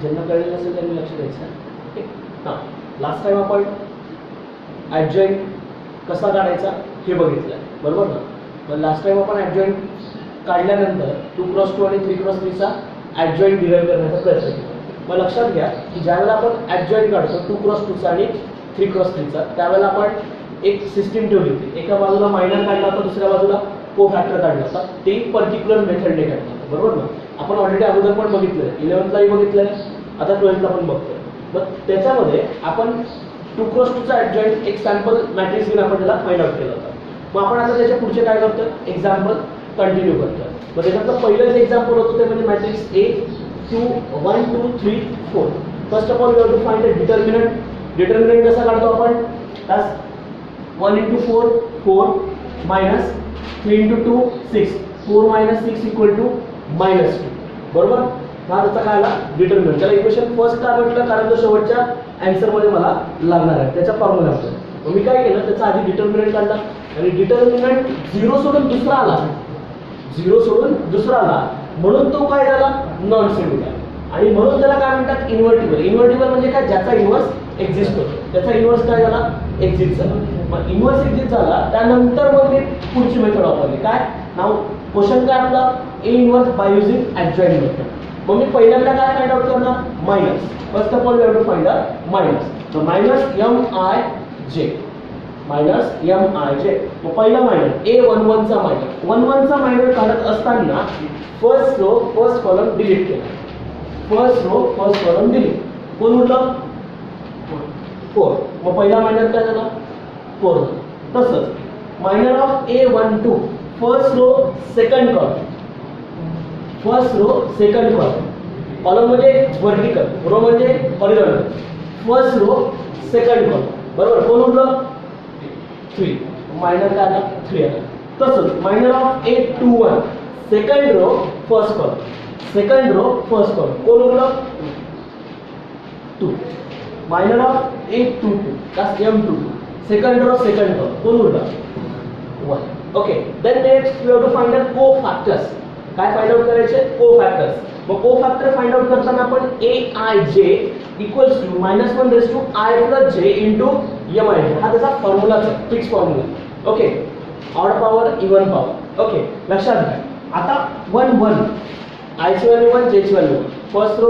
ज्यांना कळलेलं असेल त्यांनी लक्ष द्यायचं. ठीक. हां, लास्ट टाइम आपण ॲडजॉइंट कसा काढायचा हे बघितलं, बरोबर ना. मग लास्ट टाइम आपण ॲडजॉइंट काढल्यानंतर 2x2 आणि 3x3चा ॲडजॉइंट डिराईव्ह करण्याचा प्रयत्न केला. मग लक्षात घ्या की ज्यावेळेला आपण ॲडजॉइंट काढतो 2x2चा आणि 3x3चा, त्यावेळेला आपण एक सिस्टीम ठेवली होती. एका बाजूला मायनर काढला होता, दुसऱ्या बाजूला को फॅक्टर काढला होता. ते पर्टिक्युलर मेथडने काढलं होतं, बरोबर ना. आपण ऑलरेडी अगोदर पण बघितलं, 11thलाही बघितलंय, आता 12thला पण बघतोय. मग त्याच्यामध्ये आपण 2x2चा ॲडजॉइंट एक सॅम्पल मॅट्रिक्स घेऊन आपण त्याला फाइंड आउट केलं होतं. मग आपण आता त्याच्या पुढचे काय करतोय, एक्झाम्पल कंटिन्यू करतोय. मग त्याच्यातलं पहिलंच एक्झाम्पल होतं ते म्हणजे matrix A 2 1 2 3 4. First of all we have to find the determinant. Determinant कसा काढतो आपण, that's 1 into 4 4 minus 3 into 2 6 4 minus 6 equal to -2, बरोबर. हा त्याचा काय आला डिटर्मिनंट. त्याला इक्वेशन फर्स्ट का म्हटलं, कारण तो शेवटच्या आन्सरमध्ये मला लागणार आहे त्याच्या फॉर्म्युल्यामध्ये. मग मी काय केलं, त्याचा आधी डिटर्मिनंट काढला आणि डिटर्मिनंट 0 सोडून दुसरा आला, 0 सोडून दुसरा आला, म्हणून तो काय झाला नॉन सिंग्युलर. आणि म्हणून त्याला काय म्हणतात इन्व्हर्टिबल. इन्व्हर्टिबल म्हणजे काय, ज्याचा इन्व्हर्स एक्झिस्ट होतो. त्याचा इन्व्हर्स काय झाला, एक्झिस्ट झाला. मग इन्व्हर्स एक्झिस्ट झाला त्यानंतर मग मी पुढची मेथड वापरली. काय नाव क्वेश्चन काय आपला, A inverse by using adjoint method. मग मी पहिल्यांदा काय फाइंड आउट करणार, minus. First of all we have to find minus. तर मायनस MIJ, मायनस MIJ. मग पहिला मायनर A11 चा मायनर, 11 चा मायनर काढत असताना first row first column delete केला. First row first column delete. कोण उरलं 4. मग पहिला मायनर काय झाला 4 झाला. तसंच minor of A12 first row second column, first row second column. Column म्हणजे व्हर्टिकल, रो म्हणजे horizontal. First row second column, बरोबर. कोण उरलं 3. मायनर काय आला 3 आला. तसंच minor of A21 second row first column, second row first column. कोण उरलं 2. Minor of A22 that's M22 second row second column. कोण उरलं 1. Okay. Then next we have to find the cofactors. काय फाइंड आउट करायचे, कोफॅक्टर्स. मग कोफॅक्टर find out करताना आपण AIJ equals to -1 raise to I plus J into MIJ. हा त्याचा formula, fix formula. Okay. Odd power even power. Okay, लक्षात घ्या. आता 1 1 I ची व्हॅल्यू 1 J ची value 1. First row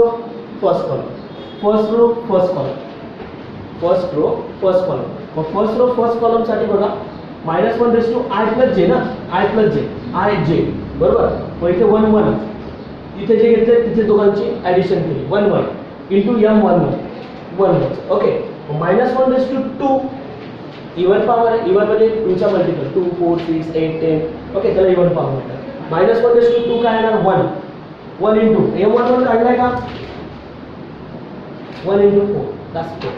first column, first row first column, first row first column. मग first row first column साठी बघा -1 raise to I plus J ना, I plus J IJ, बरोबर. मग इथे 1 1, इथे जे घेतले तिथे दोघांची ॲडिशन केली 1 1 into M11 1 1. Okay. -1 raise to 2 even power आहे. इव्हन म्हणजे 2 चा मल्टिपल 2 4 6 8 10. ओके, त्याला इव्हन पॉवर म्हणतात. -1 रेज टू 2 काय येणार 1 1 इंटू M11 काढलाय का 1 इंटू 4 that's 4,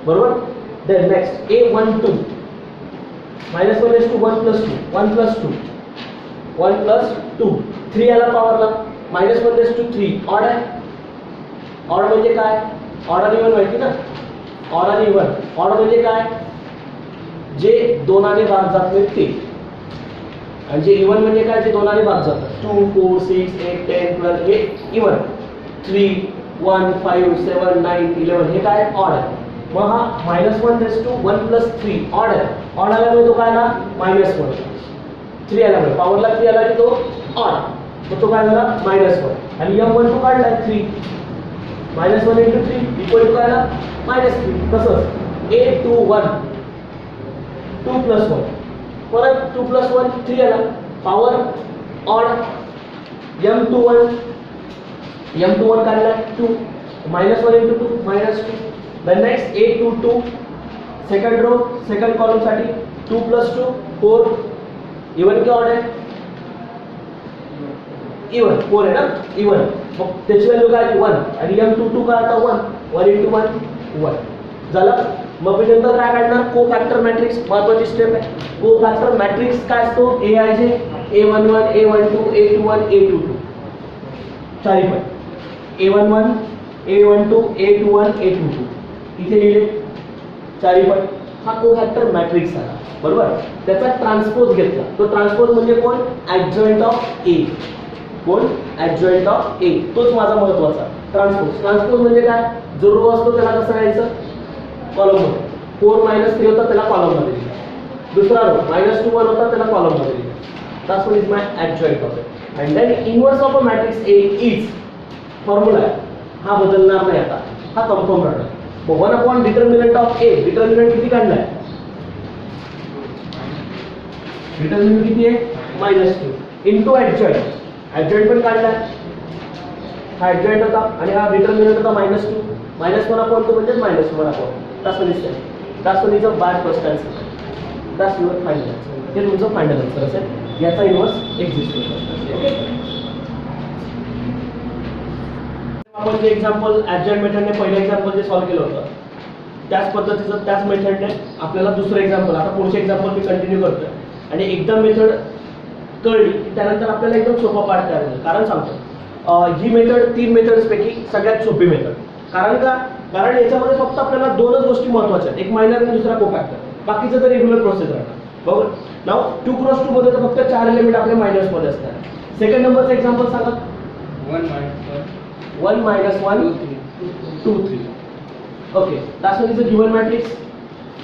बरोबर. Then next A12 -1 raise to 1 plus 2 1 plus 2 1 plus 2 3 आला पॉवरला. -1 रेज टू 3 ऑड आहे. ऑड म्हणजे काय, ऑड आणि इव्हन माहिती ना. ऑड आणि इव्हन. ऑड म्हणजे काय, जे दोनाने भाग जात नाही ते. आणि जे इव्हन म्हणजे काय, जे दोनाने भाग जातात. 2 4 6 8 10 12 हे इव्हन. 3 1 5 7 9 11 हे काय ऑड आहे. मग हा -1 रेज टू 1 प्लस 3 ऑड आहे. ऑड आल्यामुळे तो काय आला -1. 3 आल्यामुळे पॉवरला 3 आला की तो ऑड, मग तो काय झाला -1. आणि M12 काढलाय 3. -1 इंटू 3 इक्वल टू काय आला -3. तसंच A21 2 प्लस 1 परत 2 प्लस 1 3 आला पॉवर ऑड. M21 काढलाय 2 -1 into 2 -2. Then next A22 second row second column साठी 2 प्लस 2 4 इव्हन की ऑड आहे इव्हन 4 आहे ना इव्हन. मग त्याची व्हॅल्यू काय 1 आणि M22 काय आता 1 1 इंटू 1 1 झालं. मग नंतर काय काढणार कोफॅक्टर मॅट्रिक्स. महत्वाची स्टेप आहे. कोफॅक्टर मॅट्रिक्स काय असतो AIJ A11 A12 A21 A22 चारी पण A11 A12 A21 A22 इथे लिहिले चारी पण. हा कोफॅक्टर मॅट्रिक्स आला, बरोबर. त्याचा ट्रान्सपोज घेतला. तो ट्रान्सपोज म्हणजे कोण, ॲडजॉइंट ऑफ A. कोण, ॲडजॉइंट ऑफ A. तोच माझा महत्वाचा. ट्रान्सपोज म्हणजे काय, जो रो असतो त्याला कसं लिहायचं, कॉलममध्ये. 4 - 3 होता त्याला कॉलममध्ये लिहिला. दुसरा रो -2 1 होता त्याला कॉलममध्ये लिहिला. Transpose is my adjoint of it. And then inverse of a matrix A is formula आहे हा बदलणार नाही आता, हा कन्फर्म राहणार. मग 1 डिटर्मिनंट ऑफ A, डिटर्मिनंट किती काढलाय, डिटर्मिनंट किती आहे -2 इनटू adjoint, adjoint पण काढलाय, हा adjoint होता आणि हा डिटर्मिनंट होता -2. -1/2 म्हणजे -1/2. That's one is a bad first answer. That's your final answer. हे तुमचं फायनल आन्सर असेल, याचा इन्व्हर्स एक्झिस्ट होतो. ओके, आपण जे एक्झाम्पल adjoint मेथडने पहिलं एक्झाम्पल जे सॉल्व्ह केलं होतं त्याच पद्धतीचं त्याच मेथडने आपल्याला दुसरं एक्झाम्पल, आता पुढचे एक्झाम्पल मी कंटिन्यू करतोय आणि एकदम मेथड कळली की त्यानंतर आपल्याला एकदम सोपा पार्ट तयार होईल. कारण सांगतो, ही मेथड 3 मेथड्स पैकी सगळ्यात सोपी मेथड. कारण याच्यामध्ये फक्त आपल्याला 2च गोष्टी महत्त्वाच्या आहेत, एक मायनर आणि दुसरा कोफॅक्टर. बाकीचं तर रेग्युलर प्रोसेस राहणार. बरोबर. नाव 2 क्रॉस 2 मध्ये तर फक्त 4 एलिमेंट आपले मायनस मध्ये असतात. सेकंड नंबरचं एक्झाम्पल सांगा. 1 - 1 1 - 2 3. Okay, that's is a given matrix.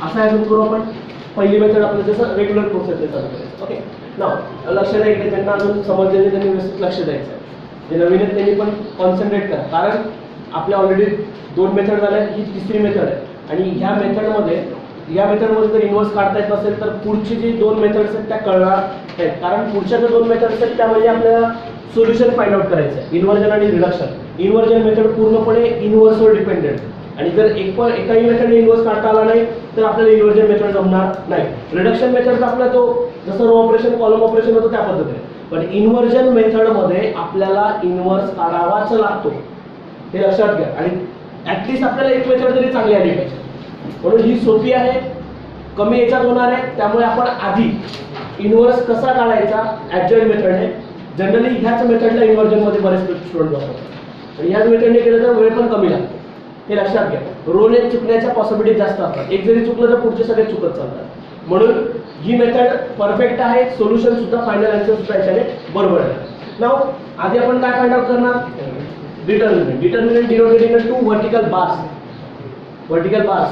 असं आहे करू आपण. पहिली मेथड आपलं जसं रेग्युलर प्रोसेस आहे चालू करायचं. ओके, नाव लक्ष द्या इकडे, त्यांना अजून समजलेले त्यांनी व्यवस्थित लक्ष द्यायचं आहे. जे नवीन आहेत त्यांनी पण कॉन्सन्ट्रेट करा, कारण आपल्या ऑलरेडी 2 मेथड झाल्या, ही तिसरी मेथड आहे. आणि ह्या मेथडमध्ये जर इन्व्हर्स काढता येत नसेल तर पुढची जी 2 मेथड्स आहेत त्या कळणार आहेत. कारण पुढच्या ज्या 2 मेथड्स आहेत त्यामध्ये आपल्याला सोल्युशन फाइंड आउट करायचं आहे, इन्व्हर्जन आणि रिडक्शन. इन्व्हर्जन मेथड पूर्णपणे इन्व्हर्सवर डिपेंडेंट आणि जर एकाही मेथडने इन्व्हर्स काढता आला नाही तर आपल्याला इन्व्हर्जन मेथड जमणार नाही. रिडक्शन मेथड आपला तो जसं रो ऑपरेशन कॉलम ऑपरेशन होतं त्या पद्धतीने, पण इन्व्हर्जन मेथडमध्ये आपल्याला इन्व्हर्स काढावाच लागतो, हे लक्षात घ्या. आणि ऍटलिस्ट आपल्याला एक मेथड तरी चांगली आली पाहिजे. म्हणून ही सोपी आहे, कमी याच्यात होणार आहे. त्यामुळे आपण आधी इन्व्हर्स कसा काढायचा adjoint मेथडने, जनरली ह्याच मेथडला इन्व्हर्जन मध्ये बरेच स्टुडंट वापरतात आणि ह्याच मेथडने केलं तर वेळ पण कमी लागतो, हे लक्षात घ्या. रोने चुकण्याच्या पॉसिबिलिटी जास्त असतात, एक जरी चुकलं तर पुढचे सगळे चुकत चालतात. म्हणून ही मेथड परफेक्ट आहे, सोल्युशन सुद्धा फायनल आन्सर सुद्धा याच्याने बरोबर आहे. नाव आधी आपण काय फाइंड आउट करणार, determinant denoted in 2 vertical bars.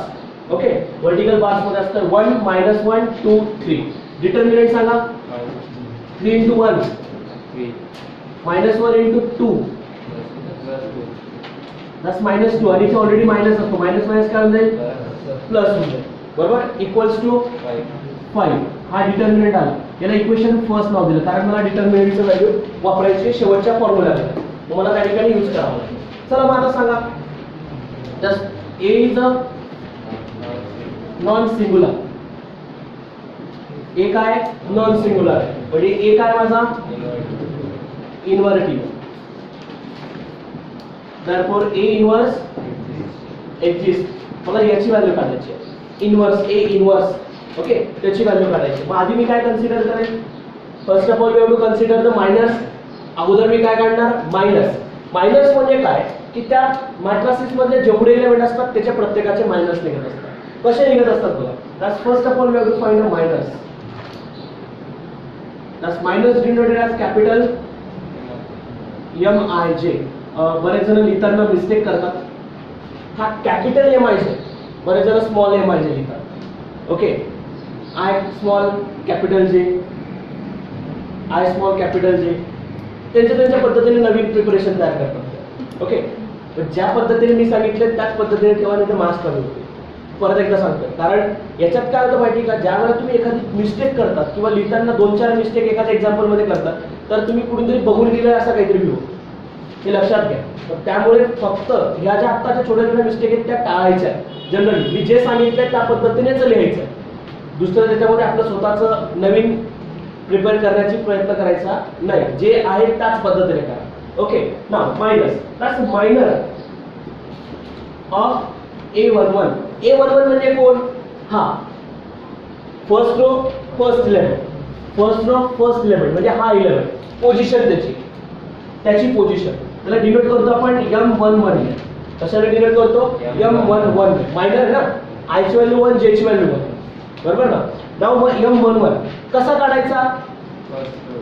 Okay, vertical bars मध्ये असतं 1 - 1 2 3. डिटर्मिनंट सांगा. 3 × 1 3 -1 × 2 that's -2 आणि इथे ऑलरेडी मायनस असतो, मायनस काय होईल प्लस होईल. बरोबर, इक्वल्स टू 5. हा डिटर्मिनंट आला, याला इक्वेशन फर्स्ट नाव दिलं कारण मला डिटर्मिनंटचं व्हॅल्यू वापरायची शेवटच्या फॉर्म्युल्यामध्ये, मला त्या ठिकाणी यूज करावं लागेल. चला मग आता सांगा, just A is a non singular. A काय नॉन सिंगुलर आहे, म्हणजे A काय माझा invertible. therefore A inverse exist. मला याची व्हॅल्यू काढायची आहे, इन्व्हर्स A इन्व्हर्स. ओके, त्याची व्हॅल्यू काढायची. मग आधी मी काय कन्सिडर करेन, first of all we have to consider the minus. अगोदर मी काय काढणार, मायनस म्हणजे काय की त्या मॅट्रिसेस मध्ये जेवढे एलिमेंट असतात त्याच्या प्रत्येकाचे मायनस निघत असतात. कसे निघत असतात बघा. That's first of all we have to find a minus. That's minus denoted as capital MIJ. बरेच जण लिहिताना मिस्टेक करतात, हा कॅपिटल MIJ, बरेच जण स्मॉल MIJ लिहितात. Okay, I small capital J, I small capital J, त्यांच्या पद्धतीने नवीन प्रिपरेशन तयार करतात. ओके, ज्या पद्धतीने मी सांगितले त्याच पद्धतीने ठेवा, नाही तर मार्क्स कमी होते. परत एकदा सांगतो, कारण याच्यात काय होतं माहिती का, ज्या वेळेला तुम्ही एखादी मिस्टेक करतात किंवा लिहिताना 2-4 मिस्टेक एखाद्या एक्झाम्पल मध्ये करतात तर तुम्ही कुठूनतरी बघून लिहिलं असं काहीतरी व्ह्यू, हे लक्षात घ्या. त्यामुळे फक्त ह्या ज्या आत्ताच्या छोट्या छोट्या मिस्टेक आहेत त्या टाळायच्या. जनरली मी जे सांगितलंय त्या पद्धतीनेच लिहायचं, दुसरं त्याच्यामध्ये आपलं स्वतःचं नवीन प्रिपेअर करण्याची प्रयत्न करायचा नाही, जे आहे त्याच पद्धतीने करा. Okay, now minus, that's minor of A11. A11 म्हणजे कोण, हा फर्स्ट रो फर्स्ट इलेमेंट म्हणजे हा इलेमेंट, पोझिशन त्याची पोझिशन, त्याला डिनोट करतो आपण M11. कशाने डिनोट करतो, M11. मायनर ना, I ची व्हॅल्यू 1, J ची व्हॅल्यू 1, बरोबर ना. नाव मग M11 कसा काढायचा,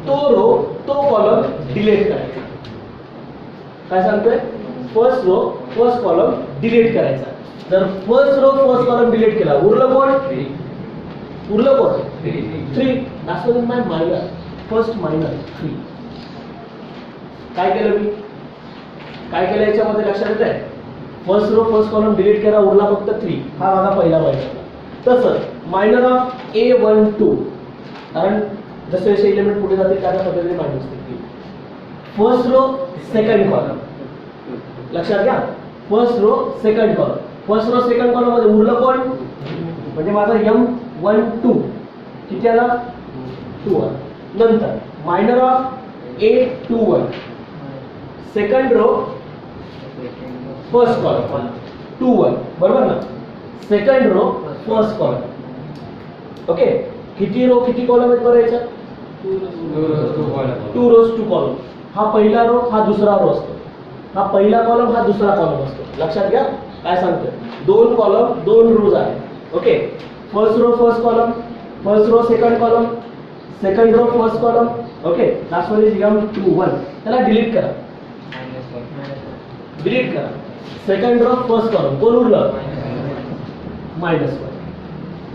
तो रो तो कॉलम डिलीट करायचा. काय सांगतोय, first row first column delete करायचा. जर first row first column delete केला उरलं कोण? उरलं कोण? 3. That's what is my minor. First minor 3. काय केलं मी? काय केलं याच्यामध्ये लक्षात येत आहे? First row first column delete केला उरला फक्त 3. हा माझा पहिला मायनर. तसंच मायनर ऑफ A12 कारण जसे जसे एलिमेंट पुढे जातील त्या पद्धतीने मायनस होतील. फर्स्ट रो सेकंड कॉलम लक्षात घ्या. First row second column. First row second column मध्ये उरलं कोण? म्हणजे माझा M12 किती आला? 2. नंतर minor of A21 second row first column 2 बरोबर ना. Second row first column. Okay. किती रो किती कॉलम आहेत बरं याच्यात? 2 रोज 2 कॉलम. हा पहिला रो हा दुसरा रो असतो. हा पहिला कॉलम हा दुसरा कॉलम असतो. लक्षात घ्या काय सांगतोय. 2 कॉलम 2 रोज आहेत. Okay. First row first column first row second column second row first column. Okay. That's what is M21. त्याला डिलीट करा. डिलीट करा. सेकंड रो फर्स्ट कॉलम कोण उरलं? -1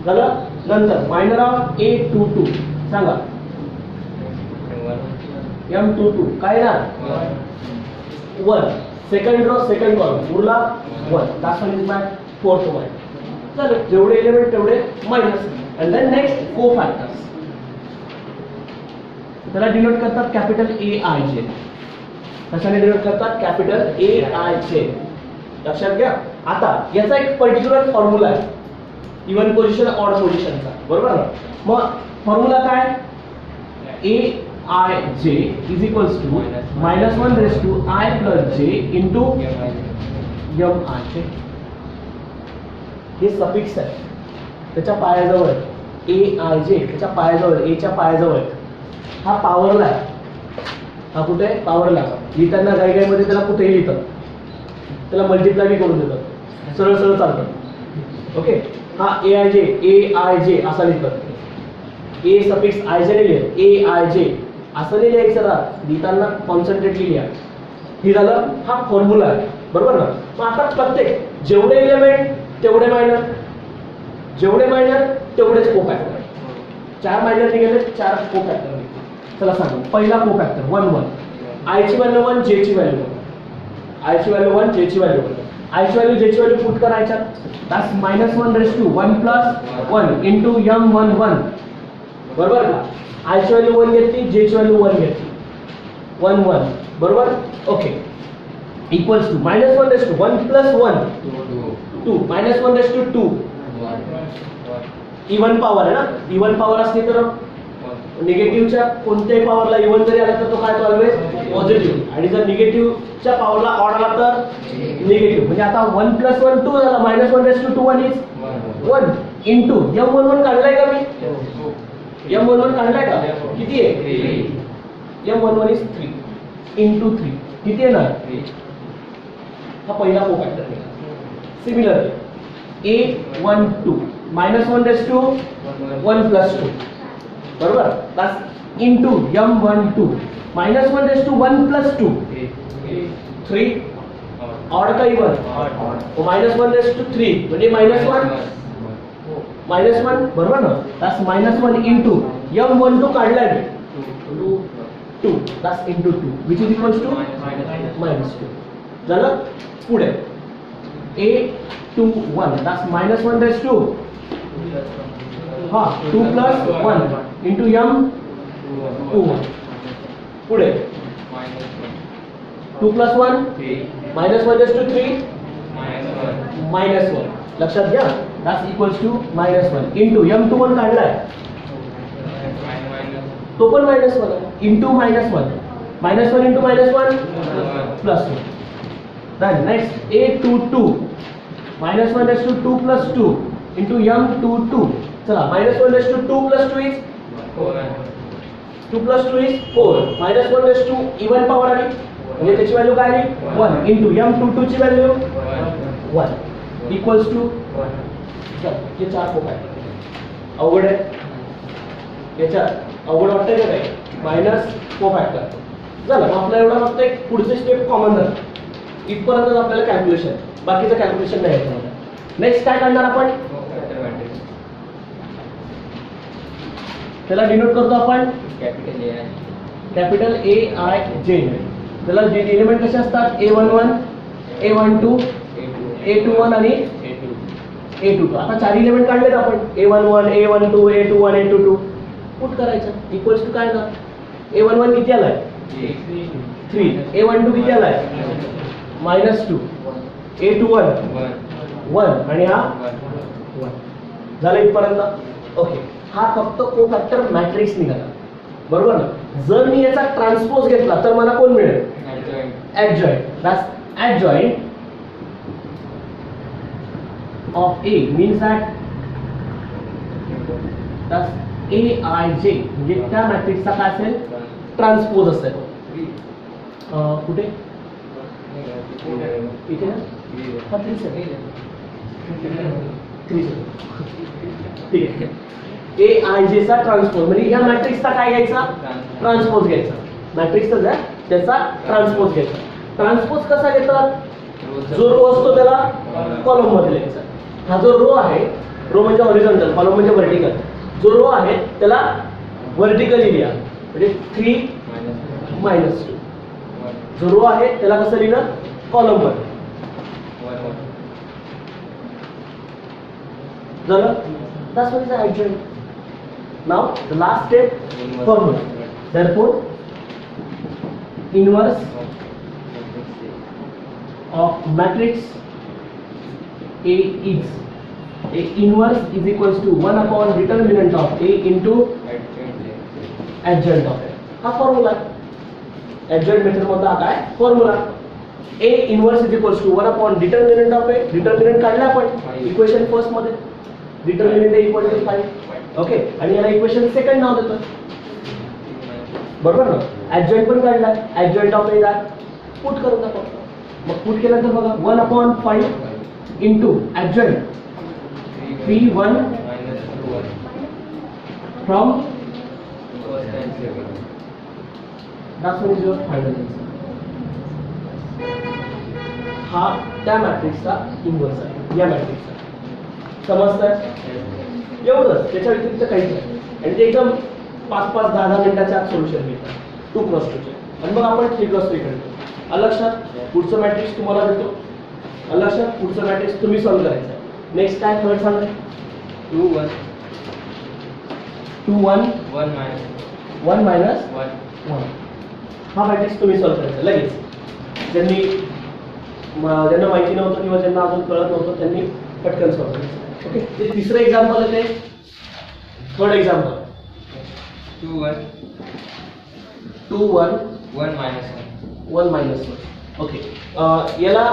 झालं. नंतर मायनर ऑफ A22 सांगा. M22 काय ना? 1. सेकंड रो सेकंड कॉलम उरला 1. That's what is my fourth minor. झालं. जेवढे एलिमेंट तेवढे minus. And then next cofactors. त्याला डिनोट करतात कॅपिटल AIJ. कशाने डिनोट करतात? Capital AIJ. लक्षात घ्या. आता याचा एक पर्टिक्युलर फॉर्म्युला आहे इवन पोझिशन ऑड पोझिशनचा. बरोबर ना. मग फॉर्म्युला काय? AIJ is equals to -1 raise to I plus J into MIJ. हे सफिक्स आहे त्याच्या पायाजवळ. AIJ त्याच्या पायाजवळ A च्या पायाजवळ. हा पॉवरला आहे. हा कुठे? पॉवरला. लिहिताना गाईमध्ये त्याला कुठेही लिहितात. त्याला मल्टिप्लाय बी करून देतात. सरळ सरळ चालतं. ओके. हा AIJ असा लिहितात. A सफिक्स IJ ने लिहिलं. AIJ असं नाही लिहायचं ना. लिहिताना कॉन्सन्ट्रेटली लिहा. हे झालं. हा फॉर्म्युला आहे. बरोबर ना. मग आता प्रत्येक जेवढे एलिमेंट तेवढे मायनर जेवढे मायनर तेवढेच कोफॅक्टर. 4 मायनर निघाले 4 कोफॅक्टर निघाले. चला सांगू. पहिला कोफॅक्टर 1 1. I ची व्हॅल्यू 1 J ची व्हॅल्यू 1. I ची व्हॅल्यू 1 J ची व्हॅल्यू 1. I ची व्हॅल्यू J ची व्हॅल्यू पुट करायच्या. That's -1 raise to 1 plus 1 into M11. बरोबर का. I ची व्हॅल्यू 1 घेतली J ची व्हॅल्यू 1 घेतली. 1 1 बरोबर. Okay. Equals to -1 raise to 1 plus 1 2 -1 raise to 2. Even power आहे ना. इवन पॉवर असली तर निगेटिव्हच्या कोणत्याही पॉवरला इवन जरी आला तर तो काय? तो ऑलवेज पॉझिटिव्ह. आणि जर निगेटिव्हच्या पॉवरला ऑड आला तर निगेटिव्ह. म्हणजे आता 1 प्लस 1 2 झाला. -1 raise to 2 1 is 1 into M11 काढलाय का मी? M11 काढलाय का? किती आहे? M11 इज 3 इंटू 3 किती येणार? हा पहिला कोफॅक्टर निघाला. Similarly A12 -1 raise to 1 plus 2 बरोबर. That's into M12 -1 raise to 1 plus 2 3. Odd का इवन? -1 रेस टू 3 म्हणजे -1 बरोबर ना. दॅट्स -1 इंटू M12 काढलाय मी 2. That's into 2 which is equals to -2. झालं. पुढे A21 that's -1 raise to 2 plus 1 into M21. पुढे 2 प्लस 1 -1 रेस टू 3 -1. लक्षात घ्या. That's equals to -1 into M21 काढलाय तो पण -1 into -1 -1 into -1 plus 1. Then next A22 -1 raise to 2 plus 2 into M22. चला -1 raise to 2 plus 2 is 2 plus 2 is 4. -1 raise to even power आली म्हणजे त्याची व्हॅल्यू काय आली 1 इंटू M22 ची व्हॅल्यू 1 इक्वल्स टू. हे 4 कोफॅक्टर अवघड आहे. याच्यात अवघड वाटतंय का काही? -कोफॅक्टर झालं. मग आपला एवढा फक्त एक पुढचे स्टेप कॉमन झालं. इथपर्यंत आपल्याला कॅल्क्युलेशन, बाकीचं कॅल्क्युलेशन नाही याच्यामध्ये. नेक्स्ट काय काढणार आपण, कोफॅक्टर मॅट्रिक्स त्याला डिनोट करतो आपण कॅपिटल ए आहे. Capital AIJ. त्याला एलिमेंट कसे असतात, A11, A12, A21 आणि A22. आता चार एलिमेंट काढलेत आपण, A11, A12, A21, A22. Put करायचं इक्वल्स टू काय का, A11 किती आलाय 3, A12 किती आलाय -2, A21 1 आणि हा 1 झालं इथपर्यंत. ओके, हा फक्त कोफॅक्टर मॅट्रिक्स निघाला, बरोबर ना. जर मी याचा ट्रान्सपोज घेतला तर मला कोण मिळेल, adjoint. That's adjoint of A means that that's AIJ म्हणजे त्या मॅट्रिक्सचा काय असेल, ट्रान्सपोज असेल. कुठे इथे ना, हा 3 ठीक आहे. AIJ चा ट्रान्सपोज म्हणजे या मॅट्रिक्सचा काय घ्यायचा, ट्रान्सपोज घ्यायचा. मॅट्रिक्सचा त्याचा ट्रान्सपोज घ्यायचा. ट्रान्सपोज कसा घेतात, जो रो असतो त्याला कॉलम मध्ये लिहायचा. हा जो रो आहे, रो म्हणजे हॉरिझॉन्टल, कॉलम म्हणजे व्हर्टिकल. जो रो आहे त्याला व्हर्टिकली लिहा, म्हणजे 3 -2. जो रो आहे त्याला कसं लिहिलं, कॉलम मध्ये. झालं, that's what is the adjoint. Now the last step, formula. Therefore inverse of matrix A is A inverse is equals to 1 upon determinant of A into adjoint of A. हा formula adjoint method मधला काय formula. A inverse is equals to 1 upon determinant of A. Determinant काढला आपण equation first मध्ये, determinant A equal to 5. Okay, आणि याला equation second नाव देतो, बरोबर ना. adjoint पण काढला, adjoint of A काय पुट करून टाकू. मग पुट केल्यानंतर बघा 1 upon 5 into adjoint P1 from that's what is your final answer. हा त्या मॅट्रिक्सचा इन्व्हर्स आहे, या मॅट्रिक्सचा. समजतंय एवढंच, त्याच्या व्यतिरिक्त काहीच नाही. आणि ते एकदम 5-5, 10-10 मिनिटाच्या आत सोल्युशन मिळतात 2x2 चे. आणि मग आपण 3x3 करतो. लक्षात, पुढचं मॅट्रिक्स तुम्हाला देतो. लक्षात, पुढचं मॅट्रिक्स तुम्ही सॉल्व्ह करायचं. नेक्स्ट काय थर्ड सांगा, 2 1 2 1 1 1 minus 1 1. हा मॅट्रिक्स तुम्ही सॉल्व्ह करायचा लगेच. ज्यांना माहिती नव्हतं किंवा ज्यांना अजून कळत नव्हतं त्यांनी पटकन सॉल्व्ह करायचं. ओके, ते तिसरं एक्झाम्पल आहे. ते थर्ड एक्झाम्पल 2 1 2 1 1 1 minus 1. ओके, याला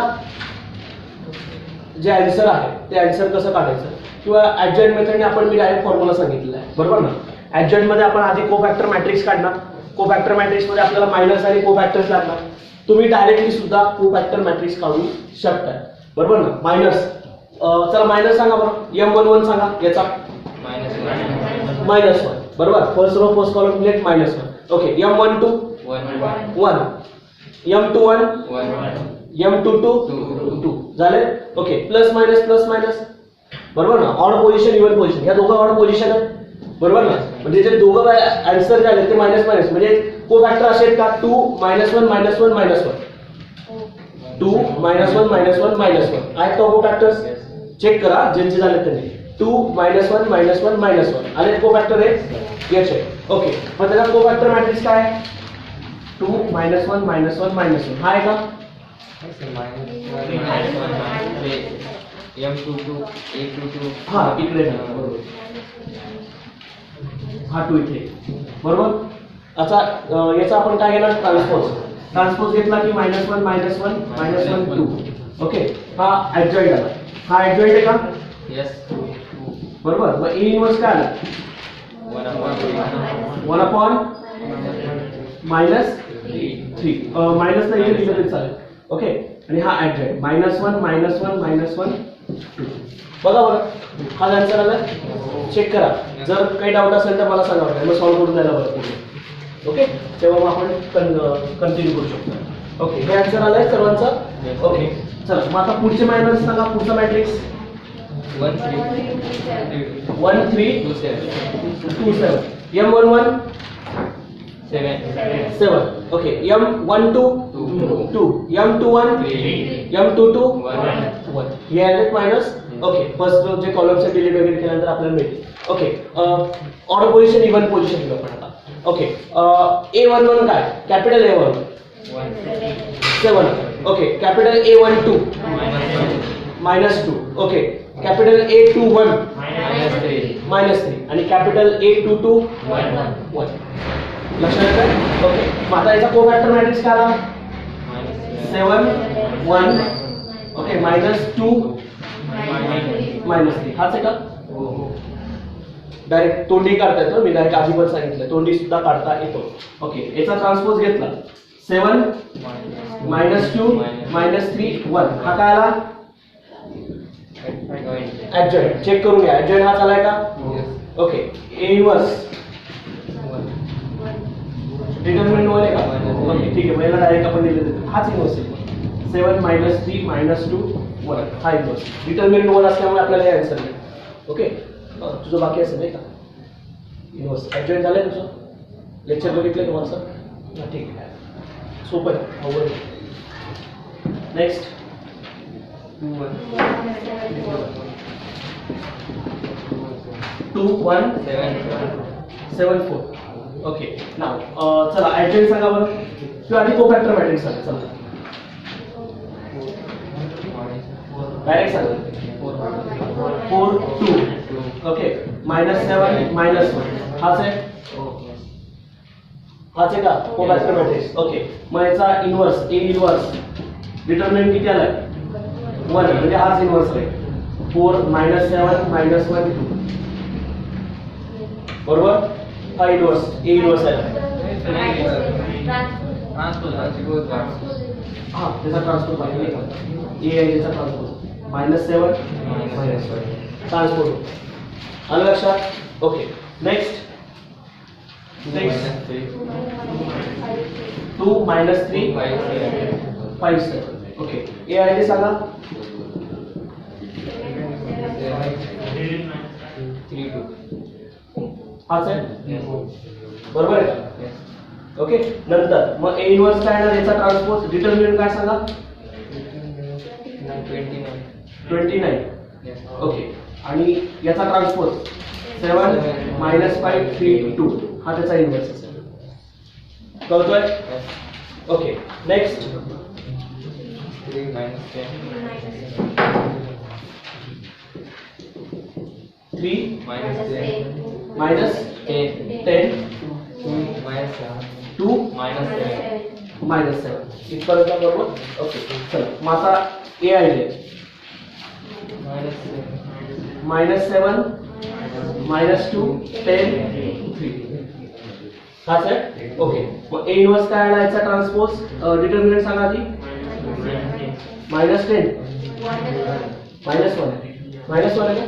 जे आन्सर आहे ते आन्सर कसं काढायचं, किंवा adjoint मेथडने आपण मी डायरेक्ट फॉर्म्युला सांगितलेला आहे, बरोबर ना. adjoint मध्ये आपण आधी कोफॅक्टर मॅट्रिक्स काढणार. कोफॅक्टर मॅट्रिक्स मध्ये आपल्याला मायनस आणि कोफॅक्टर्स लागणार. तुम्ही डायरेक्टली सुद्धा कोफॅक्टर मॅट्रिक्स काढू शकताय, बरोबर ना. मायनस, चला मायनस सांगा बरं, M11 सांगा याचा -1, बरोबर. First row first column let -1. Okay, M12 1, M21 M22 2 झाले. ओके, प्लस मायनस, बरोबर ना. ऑड पोझिशन, इव्हन पोझिशन, या दोघं ऑड पोझिशन आहेत, बरोबर ना. म्हणजे जे दोघं आन्सर जे आले ते मायनस म्हणजे कोफॅक्टर असे आहेत का, 2 -1 -1 -1 2 -1 -1 आहेत का कोफॅक्टर्स. चेक करा ज्यांचे झाले त्यांनी. 2 -1 -1 -1 आले कोफॅक्टर आहेत याचे. ओके, मग त्याचा कोफॅक्टर मॅट्रिक्स काय आहे, 2 -1 -1 -1 हा आहे का. M22 A22 हा इकडे बरोबर, हा 2 इथे, बरोबर. आता याचा आपण काय घेणार, ट्रान्सपोज घेतला की -1 -1 2. ओके, हा adjoint आला. हा adjoint आहे का, यस बरोबर. मग A इन्व्हर्स काय आला, 1 upon -3. मायनस नाही इथे दिलं तरी चालेल. ओके, आणि हा adjoint -1 -1 2. बघा बरं, हा आन्सर आला. चेक करा, जर काही डाऊट असेल तर मला सांगा, मग सॉल्व्ह करून द्यायला बरं. ओके, तेव्हा मग आपण कंटिन्यू करू शकतो. ओके, हे आन्सर आलंय सर्वांचं. ओके, चला मग आता पुढचे मायनस सांगा. पुढचा matrix 1 3 1 3 2 7 2 7. M11 7 7. Okay, M12 2, M21 M22 1. हे आले मायनस. ओके, फर्स्ट जे कॉलमचे डिलीट वगैरे केल्यानंतर आपल्याला मिळते. Okay, order position even position घेऊ आपण आता. ओके, A11 काय? Capital A11 7. Okay, capital A12 -2. Okay, capital A21 -3 आणि कॅपिटल A22 1. लक्षात येतं? ओके, मग आता याचा कोफॅक्टर मॅट्रिक्स काय आला? 7 1. ओके, -2 -3. हाच आहे का? डायरेक्ट तोंडी काढता येतो. मी डायरेक्ट आधीवर सांगितलं तोंडी सुद्धा काढता येतो. ओके, याचा ट्रान्सपोज घेतला 7 -2 -3 1. हा काय आला? ऍडजॉइंट. चेक करून घ्या, ऍडजॉइंट हा चालाय का? ओके, ए इन्व्हर्स डिटर्मिनंट वर आहे का? ओके, ठीक आहे, मला डायरेक्ट आपण दिले देतो. हाच इन्व्हर्स आहे. 7 -3 -2 1. हा इन्व्हर्स डिटर्मिनंट वर असल्यामुळे आपल्याला हे आन्सर मिळेल. ओके, तुझं बाकी असेल नाही का? इन्व्हर्स ऍडजॉइंट झालंय तुझं? लेक्चर बघितलंय तुम्हाला सर? हा, ठीक आहे, सोपं आहे. अवघड. नेक्स्ट 2 1 2 1 7 4. ओके, नाव चला ऍडजॉइंट सांगा बरं, किंवा आधी कोफॅक्टर मॅट्रिक्स सांगा. चला डायरेक्ट सांगा. 4 2. ओके, -7 -1. हाच आहे? हाच आहे का कोफॅक्टर मॅट्रिक्स? ओके, मग याचा इन्व्हर्स ए इन्व्हर्स डिटर्मिनंट किती आलाय? 1, म्हणजे हाच इन्व्हर्स आहे. 4 -7 -1 2. बरोबर? हा इन्व्हर्स ए इन्व्हर्स आहे. हा, त्याचा ट्रान्सपोज पाहिजे नाही का? ए आहे त्याचा ट्रान्सपोज. -7 ट्रान्सपोज आलं लक्षात? Okay, next 2 -3 5 7. ओके, ए आहे ते सांगा. 3 2. हाच आहे? बरोबर आहे का? ओके, नंतर मग ए इन्व्हर्स काय आहे? याचा ट्रान्सपोज डिटर्मिनंट काय सांगा? 29. ओके, आणि याचा ट्रान्सपोज 7 -5 3 2. हा त्याचा इन्व्हर्स असेल. कळतोय? Okay, next 3 -10 3 -10 -10 2 2 -7 -7. इथपर्यंत बरोबर? ओके, चला मग आता ए आहे -7 -2 10 3. हाच आहे? ओके, मग ए इन्व्हर्स काय आला? याचा ट्रान्सपोज डिटर्मिनंट सांगा आधी. -10 -1 -1 आहे का?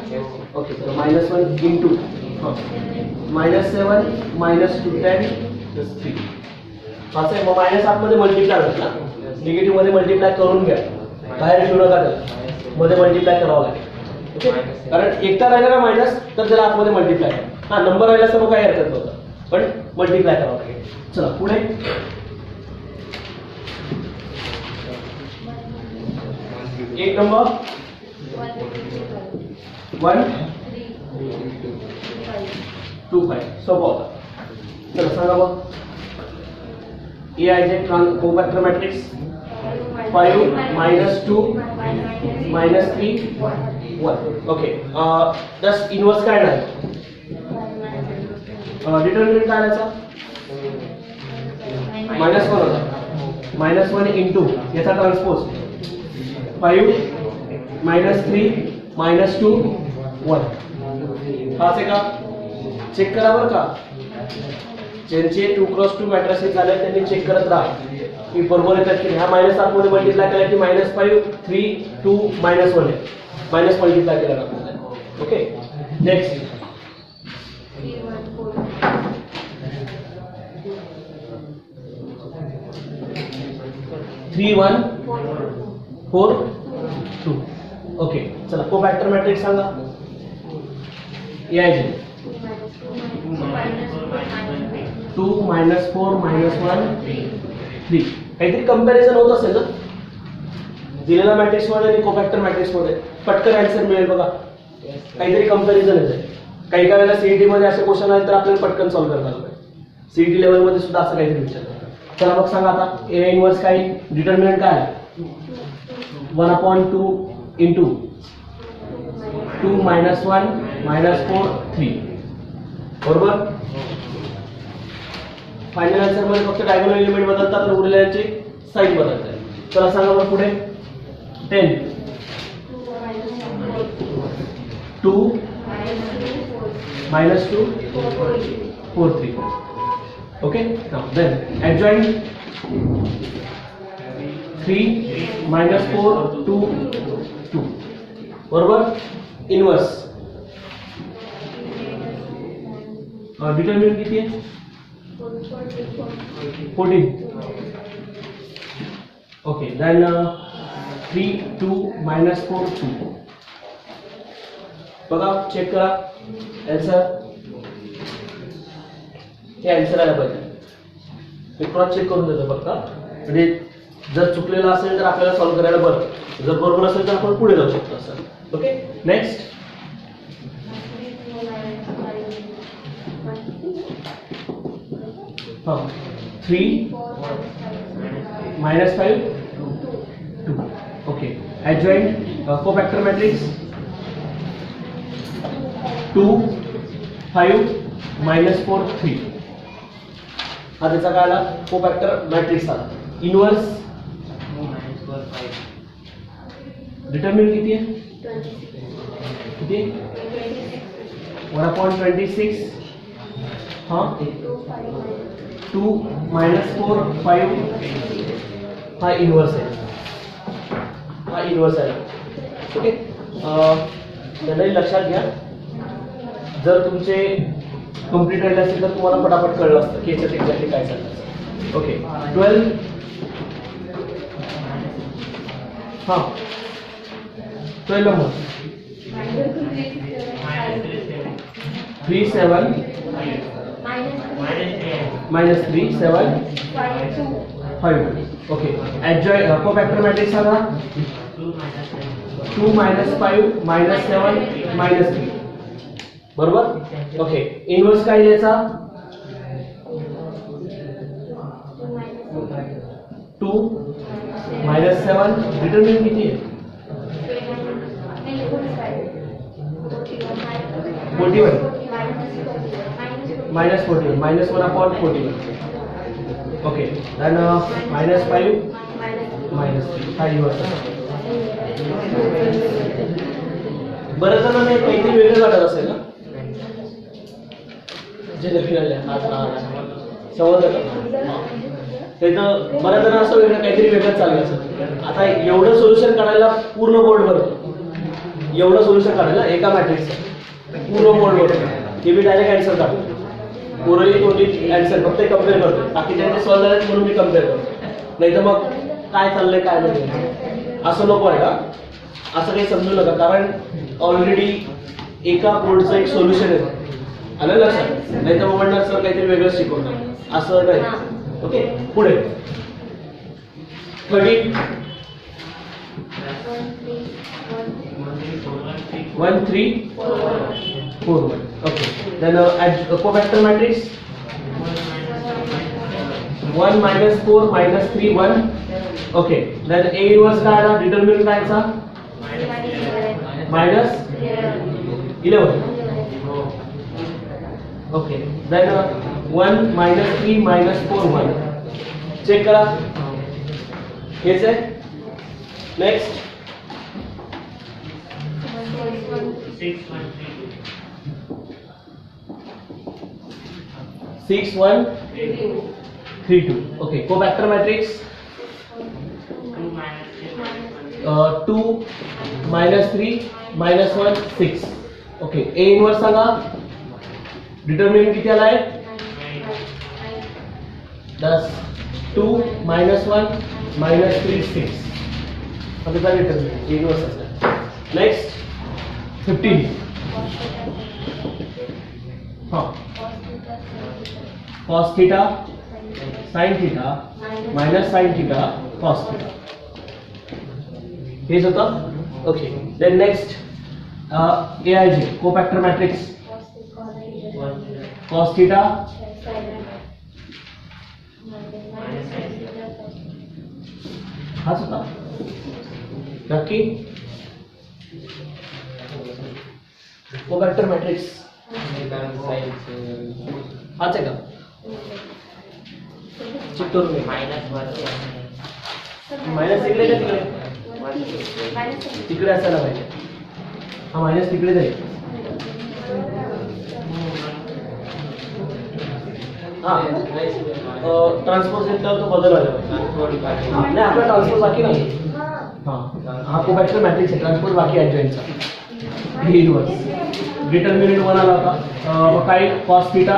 ओके, तर -1 इंटू -7 -2 10 3. हाच आहे. मग मायनस आतमध्ये मल्टिप्लाय होत ना, निगेटिव्ह मध्ये मल्टिप्लाय करून घ्या, बाहेर ठेवू नका, त्याला मध्ये मल्टिप्लाय करावं लागेल. ओके, कारण एकटा राहिला ना मायनस तर त्याला आतमध्ये मल्टिप्लाय करा. हा, नंबर राहिला तर मग काही हरकत नव्हतं, पण मल्टिप्लाय करावं लागेल. चला पुढे 1 नंबर 1 2 5. सोपं होता. चला सांगा मग ए आहे जे कोफॅक्टर मॅट्रिक्स 5 -2 -3 1. ओके, जस्ट इन्व्हर्स काय नाही, डिटर्मिनंट काय याचा? -1 होता. -1 इंटू याचा ट्रान्सपोज 5 -3 -2 1. हाच आहे का? चेक करा बरं का, ज्यांचे 2x2 मॅट्रिसेस झाले त्यांनी चेक करत राहा की बरोबर येतात की ह्या मायनस आतमध्ये मल्टिप्लाय केला की -5 3 2 -1 आहे. मायनस मल्टिप्लाय केला आपल्याला. Okay, next 3 1 4 3 1 4 2. ओके चला कोफॅक्टर मॅट्रिक्स सांगा. यायचे 2 -4 -1 3. काहीतरी कंपॅरिझन होत असेल ना दिलेल्या मॅट्रिक्स मध्ये आणि कोफॅक्टर मॅट्रिक्स मध्ये. पटकन आन्सर मिळेल बघा. काहीतरी कंपॅरिझन आहे. काही काही वेळेला सीईटी मध्ये असे क्वेश्चन आहेत तर आपल्याला पटकन सॉल्व्ह करता आलं पाहिजे. सीईटी लेवल मध्ये सुद्धा असं काहीतरी विचारलं. चला मग सांगा आता ए इनवर्स काय डिटर्मिनंट काय आहे 1/2 इंटू 2 - 1 -4 3. बरोबर. फायनल आन्सर मध्ये फक्त डायगोनल एलिमेंट बदलतात आणि उरलेल्याची साईन बदलते. चला सांगा मग पुढे 10 2 -2 4 3. Okay now then adjoint 3 -4 2 2. बरोबर. इनवर्स डिटर्मिनंट किती आहे 14. Okay then 3 2 -4 2. बघा चेक करा आन्सर. हे आन्सर आला पाहिजे. मी क्रॉस चेक करून देतो फक्त म्हणजे जर चुकलेलं असेल तर आपल्याला सॉल्व्ह करायला बरं. जर बरोबर असेल तर आपण पुढे जाऊ शकतो असं. ओके नेक्स्ट हां 3 -5 2. Okay adjoint cofactor matrix 2 5 -4 3. हा त्याचा काय आला कोफॅक्टर मॅट्रिक्स आला. इनवर्स डिटर्मिनंट किती आहे किती 1/26. हां 2 -4 5. हा इनवर्स आहे. हा इनवर्स आहे. ओके त्यांनाही लक्षात घ्या. जर तुमचे कंप्लीट राहिले असेल तर तुम्हाला फटाफट कळलं असतं की याच्यात एक्झॅक्टली काय चालतं. ओके 12 हां 12 number 3 7 -3 7 5. Okay adjoint cofactor matrix सांगा 2 -5 -7 -3. बरोबर. ओके इनवर्स काय द्यायचा 2 -7. डिटर्मिनंट किती आहे 41 -41 -1/41. Okay then -5 -3. हा इनवर्स आहे. बऱ्याच जणांना काहीतरी वेगळं वाटत असेल ना जे नवीन आले समजलं का. ते तर बऱ्याच जण असं वेगळं काहीतरी वेगळं चाललं असेल. आता एवढं सोल्युशन काढायला पूर्ण बोर्ड भरतो. एवढं सोल्युशन काढायला एका मॅट्रिक्सचं पूर्ण बोर्ड भरतो. हे मी डायरेक्ट आन्सर काढतो. पुरवली तोंडी आन्सर फक्त कम्पेअर करतो. बाकीच्यांचे सॉल्व्ह झाले म्हणून मी कम्पेअर करतो. नाही तर मग काय चाललंय काय नाही असं नको आहे का. असं काही समजू नका कारण ऑलरेडी एका बोर्डचं एक सोल्युशन आहे. आलं लक्षात. नाही तर मग म्हणणार सर काहीतरी वेगळं शिकवणार असं नाही. ओके पुढे 13 1 3 4 1. Okay then cofactor matrix 1 -4 -3 1. Okay then A inverse काय आला डिटर्मिनंट कायचा -11. Okay then 1 -3 -4 1. चेक करा हेच आहे. Next 6 1 3 2. Okay cofactor matrix 2 -3 -1 6. Okay A inverse सांगा डिटर्मिनंट किती आला आहे 10. 2 -1 मायनस 3 6 आता काय डिटरमिनंट इनवर्स असणार. नेक्स्ट 15 हां cos theta sin theta minus sin theta cos theta हेच होतं. Okay then next AIJ cofactor matrix cos theta हाच होता नक्की. कोफॅक्टर मॅट्रिक्स हाच आहे का? चेक करून घे. मायनस तिकडे का तिकडे? तिकडे असायला पाहिजे. हा मायनस तिकडे जाईल. हा ट्रान्सपोज घेतल्यावर तो बदल आला पाहिजे. नाही आपला ट्रान्सपोज बाकी नाही. हा कोफॅक्टर मॅट्रिक्स आहे. ट्रान्सपोज बाकी आहे जॉईंटचा. ही इनवर्स डिटरमिनंट 1 आला होता. काय cos theta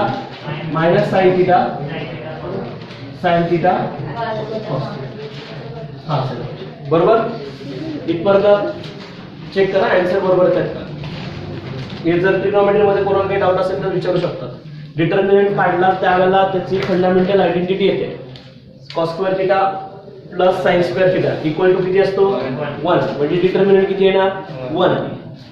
minus sin theta sin theta cos theta. हा बरोबर. इथपर्यंत चेक करा आन्सर बरोबर आहेत का. हे जर ट्रिग्नोमेट्री मध्ये कोणाला काही डाऊट असेल तर विचारू शकतात. डिटरमिनंट काढला त्यावेळेला त्याची फंडामेंटल आयडेंटिटी येते. cos square theta plus sin square theta equal to किती असतो 1 म्हणजे डिटरमिनंट किती येणार 1.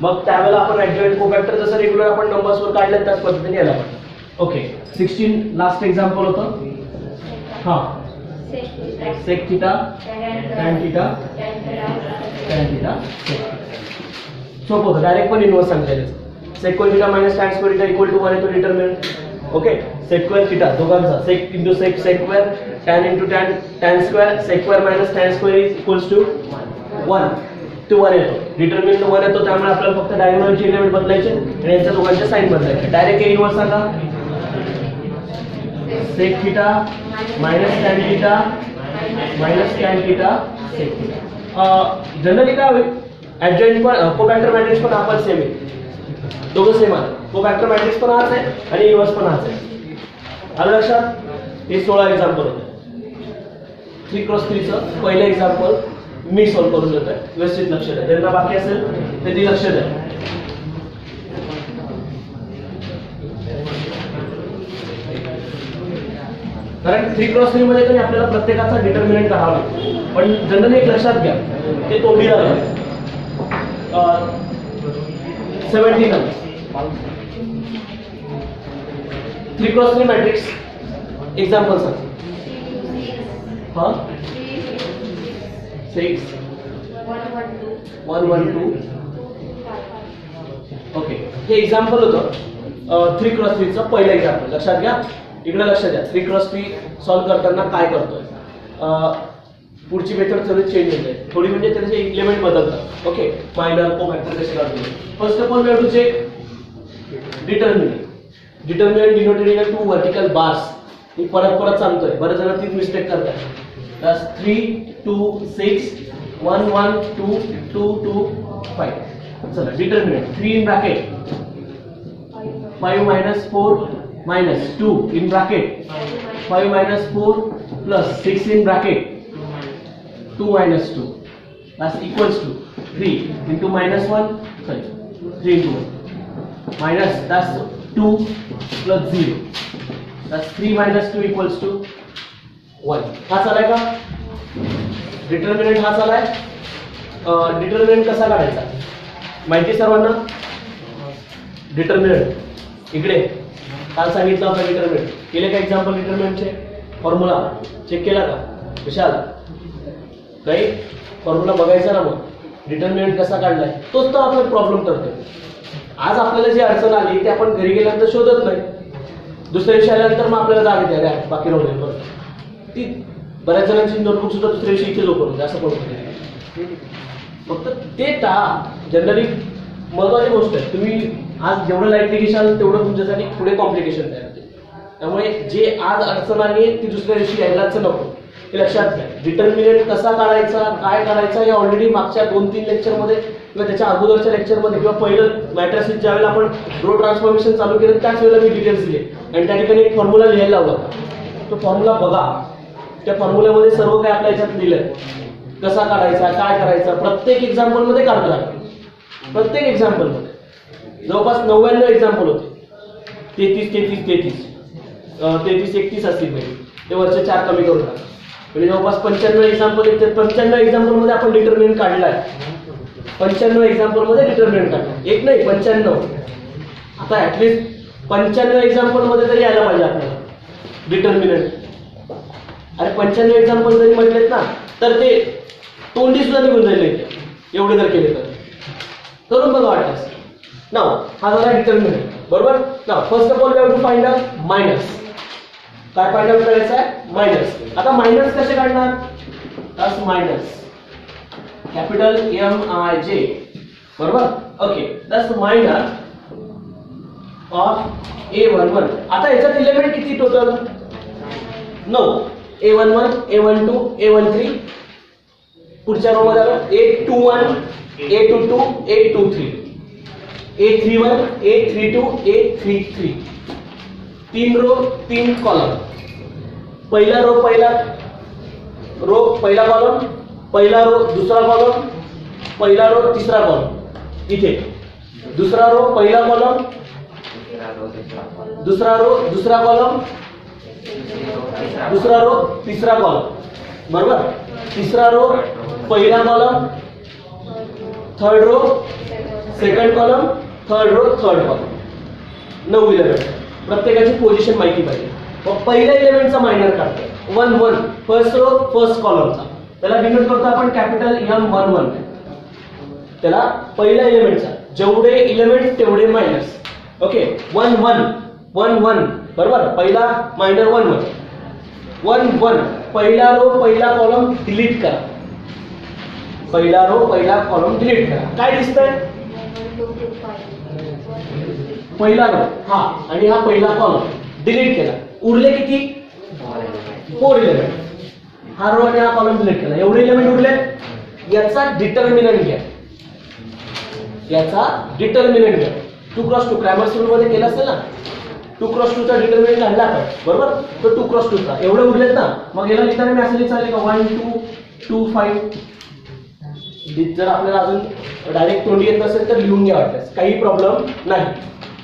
मग त्यावेळेला आपण ऍडजॉइंट कोफॅक्टर जसं रेग्युलर आपण नंबर्सवर काढले त्याच पद्धतीने यायला पाहिजे. ओके 16 लास्ट एक्झाम्पल होतं. हां sec theta tan theta tan theta सोपं होतं. डायरेक्ट पण इनवर्स सांगता येईल. sec square theta minus tan square theta equal to 1 येतो determinant. Okay sec square theta दोघांचा sec into sec sec square tan into tan tan square sec square minus tan square is equals to 1 तो 1 येतो. Determinant 1 येतो त्यामुळे आपल्याला फक्त डायगोनलचे element बदलायचे आणि यांच्या दोघांचे साइन बदलायचे. डायरेक्ट इनवर्स सांगा. sec theta minus tan theta minus tan theta sec theta. Generally काय होईल ऍडजॉइंट पण कोफॅक्टर मॅट्रिक्स पण आपण सेम आहे. दोघं सेम आहे. कोफॅक्टर मॅट्रिक्स पण हाच आहे आणि इनवर्स पण हाच आहे. आलं लक्षात. हे 16 एक्झाम्पल होते. 3x3 चं पहिलं एक्झाम्पल मी सॉल्व्ह करून देतोय. व्यवस्थित लक्ष द्या. ज्यांना बाकी असेल त्यांनी लक्ष द्या. कारण 3x3 मध्ये तरी आपल्याला प्रत्येकाचा डिटरमिनंट काढावा लागतो. पण जनरली एक लक्षात घ्या ते तोंडी लागलं 17 3x3 मॅट्रिक्स एक्झाम्पल सांग. हां 6 1 1 2 ओके हे एक्झाम्पल होतं 3x3 चं पहिलं एक्झाम्पल. लक्षात घ्या. इकडे लक्ष द्या. 3x3 सॉल्व्ह करताना काय करतोय. पुढची मेथड थोडी चेंज होते थोडी म्हणजे त्याचे एलिमेंट बदलतात. ओके मायनर कोफॅक्टर कसे काढतो. First of all we have to check determinant. Determinant denoted in 2 vertical bars. मी परत सांगतोय. बरेच जण तीच मिस्टेक करतात. that's 3 2 6 1 1 2 2 2 5. चला determinant 3 in bracket 5 minus 4 minus 2 in bracket 5 minus 4 plus 6 in bracket 2 minus 2 that's equals to 3 into minus 1 sorry 3 into 1 minus that's 2 plus 0 that's 3 minus 2 equals to 1. हा चालाय का डिटरमिनंट हा चालाय. डिटरमिनंट कसा काढायचा माहिती सर्वांना. डिटरमिनंट इकडे काल सांगितलं होतं. डिटरमिनंट केले का एक्झाम्पल डिटरमिनंटचे फॉर्म्युला चेक केला का विशाल काही फॉर्म्युला बघायचा ना. मग डिटरमिनंट कसा काढलाय तोच तर आपण प्रॉब्लेम करतोय. आज आपल्याला जी अडचण आली ते आपण घरी गेल्यानंतर शोधत नाही. दुसऱ्या दिवशी आल्यानंतर मग आपल्याला जाग येते अरे बाकी राहू दे. ती बऱ्याच जणांची नोटबुक सुद्धा दुसऱ्या दिवशी इथेच ओपन होते. असं पण होतं. फक्त ते टाळा. जनरली महत्वाची गोष्ट आहे. तुम्ही आज जेवढं लाईटली घेशाल तेवढं तुमच्यासाठी पुढे कॉम्प्लिकेशन तयार होते. त्यामुळे जे आज अडचण आली ती दुसऱ्या दिवशी यायलाच नको हे लक्षात घ्या. डिटरमिनंट कसा काढायचा काय काढायचा हे ऑलरेडी मागच्या 2-3 लेक्चरमध्ये किंवा त्याच्या अगोदरच्या लेक्चरमध्ये किंवा पहिलं मॅट्रिक्स ज्यावेळेला आपण रो ट्रान्सफॉर्मेशन चालू केलं त्याच वेळेला मी डिटेल्स दिले आणि त्या ठिकाणी एक फॉर्म्युला लिहायला लावला होता. तो फॉर्म्युला बघा त्या फॉर्म्युल्यामध्ये सर्व काही आपल्या याच्यात दिलंय, कसा काढायचा, काय करायचा, प्रत्येक एक्झाम्पल मध्ये काढतो आपण. प्रत्येक एक्झाम्पल मध्ये जवळपास 99 एक्झाम्पल होते. 33 31 असतील म्हणजे ते वरचे 4 कमी करून टाका. म्हणजे जवळपास 95 एक्झाम्पल येते. 95 एक्झाम्पल मध्ये आपण डिटर्मिनंट काढलाय. 95 एक्झाम्पल मध्ये डिटर्मिनंट काढलाय, एक नाही 95. आता ऍटलीस्ट 95 एक्झाम्पल मध्ये तरी यायला पाहिजे आपल्याला डिटर्मिनंट. अरे 95 एक्झाम्पल जरी म्हटलेत ना तर ते तोंडी सुद्धा निघून जाईल एवढे जर केले तर. करून बघा वाटल्यास. नाव हा झाला डिटर्मिनंट, बरोबर. Now first of all we have to find a minus. काय फाइंड आउट करायचं आहे? मायनस. आता मायनस कसे काढणार? प्लस मायनस कॅपिटल MIJ, बरोबर. Okay, plus minus of A11. आता याच्यात एलिमेंट किती टोटल? 9. A11 A12 A13. पुढच्या रो मध्ये आलो A21 A22 A23 A31 A32 A33. 3 row 3 column. पहिला रो पहिला कॉलम, पहिला रो दुसरा कॉलम, पहिला रो तिसरा कॉलम. इथे दुसरा रो पहिला कॉलम, दुसरा रो दुसरा कॉलम, दुसरा रो तिसरा कॉलम, बरोबर. तिसरा रो पहिला column, third row second column, third row third column. 9 element. प्रत्येकाची पोझिशन माहिती पाहिजे. मग पहिल्या एलिमेंटचा मायनर काढतो 1 1. फर्स्ट रो फर्स्ट कॉलमचा त्याला डिनोट करतो आपण कॅपिटल M11. त्याला पहिल्या एलिमेंटचा जेवढे एलिमेंट तेवढे मायनस. ओके, 1 1 1 1, बरोबर. पहिला मायनर 1 1 1 1. पहिला रो पहिला कॉलम डिलीट करा. पहिला रो पहिला कॉलम डिलीट करा. काय दिसतंय? पहिला रो हा आणि हा पहिला कॉलम डिलीट केला. उरले किती? 4 एलिमेंट. हा रो आणि हा कॉलम डिलीट केला. एवढे एलिमेंट उरले. याचा डिटर्मिनंट घ्या. याचा डिटर्मिनंट घ्या. 2 क्रॉस 2 क्रॅमर्स रूल मध्ये केला असेल ना. 2 क्रॉस 2 चा डिटर्मिनंट काढला आपण, बरोबर. तो 2 क्रॉस 2 चा एवढे उरलेत ना. मग याला लिहिताना मेसेज चालेल का 1 2 2 5. जर आपल्याला अजून डायरेक्ट तोंडी येत नसेल तर लिहून घ्या वाटल्यास, काही प्रॉब्लेम नाही.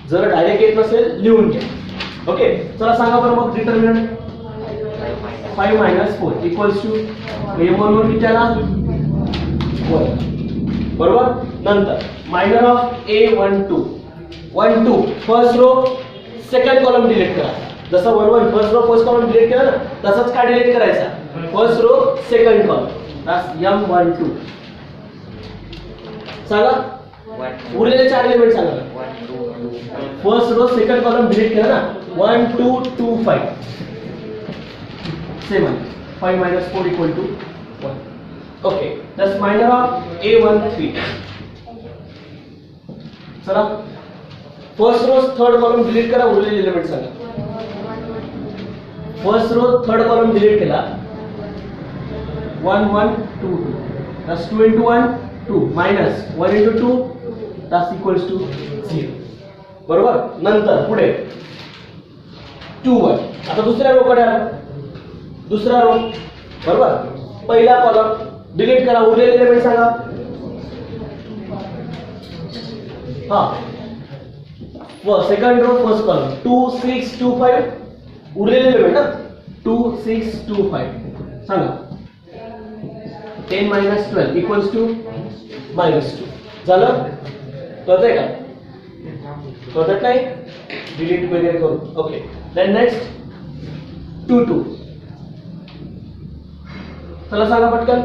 जर डायरेक्ट येत नसेल लिहून घ्या. ओके, चला सांगा बरं मग डिटर्मिनंट. 5 - 4 इक्वल्स टू A11 किती आला? 1, बरोबर. नंतर minor of A12 1 2. First row second column delete करा. जसं 1 1 first row first column delete केला ना, तसंच काय डिलीट करायचा? First row second column. that's M12. सांगा उरलेले 4 एलिमेंट सांगा. First row second column delete केला ना. 1 2 2 5. सेम आहे. 5 - 4 equal to 1. Okay, that's minor of A13. चला first row third column delete करा. उरलेले एलिमेंट सांगा. First row third column delete केला. 1 1 2 2. that's 2 into 1 2 minus 1 into 2 that's equals to 0, बरोबर. नंतर पुढे 2 1. आता दुसऱ्या रो कडे आलो. दुसरा रो, बरोबर. पहिला कॉलम डिलीट करा. उरलेले एलिमेंट सांगा. हा सेकंड रो फर्स्ट कॉलम 2 6 2 5. उरलेले एलिमेंट ना 2 6 2 5 सांगा. 10 - 12 इक्वल्स टू -2. झालं? कळतंय का? कळत नाही? डिलीट वगैरे करू. Okay, then next 2 2. चला सांगा पटकन.